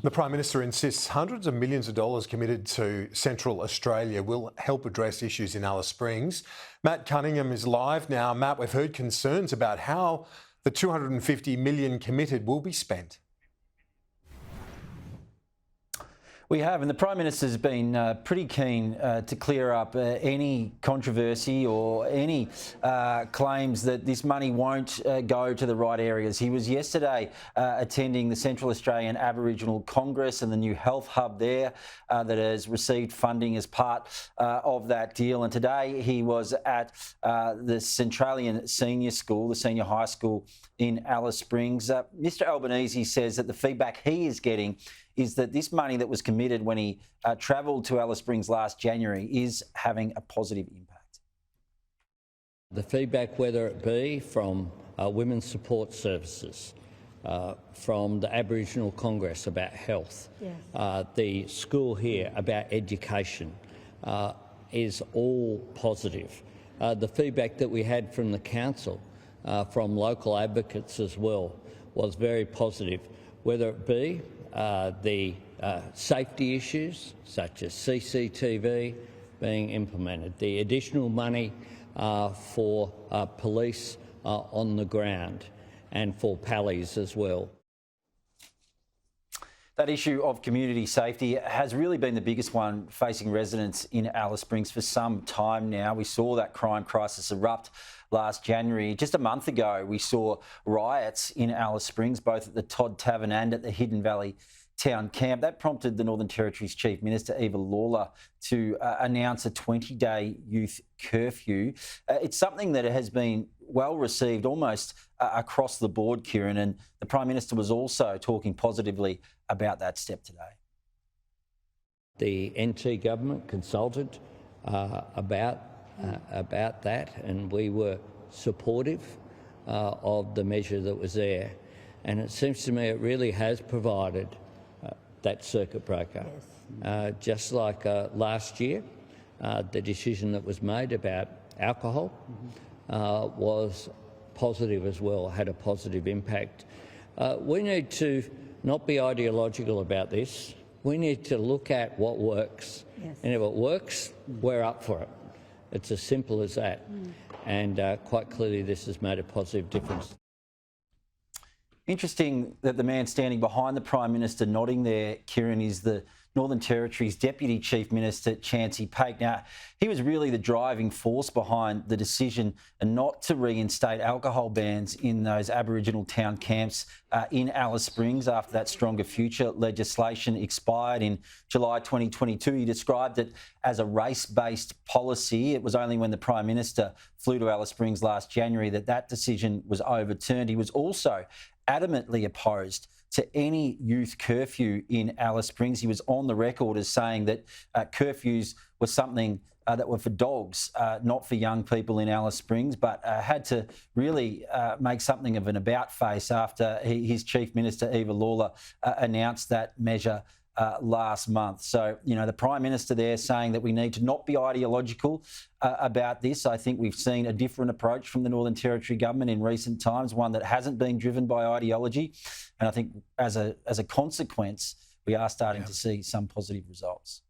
The Prime Minister insists hundreds of millions of dollars committed to Central Australia will help address issues in Alice Springs. Matt Cunningham is live now. Matt, we've heard concerns about how the $250 million committed will be spent. We have, and the Prime Minister's been pretty keen to clear up any controversy or any claims that this money won't go to the right areas. He was yesterday attending the Central Australian Aboriginal Congress and the new health hub there that has received funding as part of that deal. And today he was at the Centralian Senior School, the senior high school in Alice Springs. Mr Albanese says that the feedback he is getting is that this money that was committed when he travelled to Alice Springs last January is having a positive impact. The feedback, whether it be from Women's Support Services, from the Aboriginal Congress about health, the school here about education, is all positive. The feedback that we had from the council, from local advocates as well, was very positive, whether it be the safety issues such as CCTV being implemented, the additional money for police on the ground and for pallies as well. That issue of community safety has really been the biggest one facing residents in Alice Springs for some time now. We saw that crime crisis erupt last January. Just a month ago, we saw riots in Alice Springs, both at the Todd Tavern and at the Hidden Valley Town Camp. That prompted the Northern Territory's Chief Minister, Eva Lawler, to announce a 20-day youth curfew. It's something that has been well received almost across the board, Kieran, and the Prime Minister was also talking positively about that step today. The NT government consulted about that, and we were supportive of the measure that was there. And it seems to me it really has provided that circuit breaker. Yes. Just like last year, the decision that was made about alcohol was positive as well, had a positive impact. We need to not be ideological about this. We need to look at what works. Yes. And if it works, we're up for it. It's as simple as that. And quite clearly this has made a positive difference. Interesting that the man standing behind the Prime Minister nodding there, Kieran, is the Northern Territory's Deputy Chief Minister, Chancey Paik. Now, he was really the driving force behind the decision not to reinstate alcohol bans in those Aboriginal town camps in Alice Springs after that Stronger Future legislation expired in July 2022. He described it as a race-based policy. It was only when the Prime Minister flew to Alice Springs last January that that decision was overturned. He was also adamantly opposed to any youth curfew in Alice Springs. He was on the record as saying that curfews were something that were for dogs, not for young people in Alice Springs, but had to really make something of an about face after his Chief Minister, Eva Lawler, announced that measure last month. So, you know, the Prime Minister there saying that we need to not be ideological about this. I think we've seen a different approach from the Northern Territory government in recent times, one that hasn't been driven by ideology. And I think as a consequence, we are starting to see some positive results.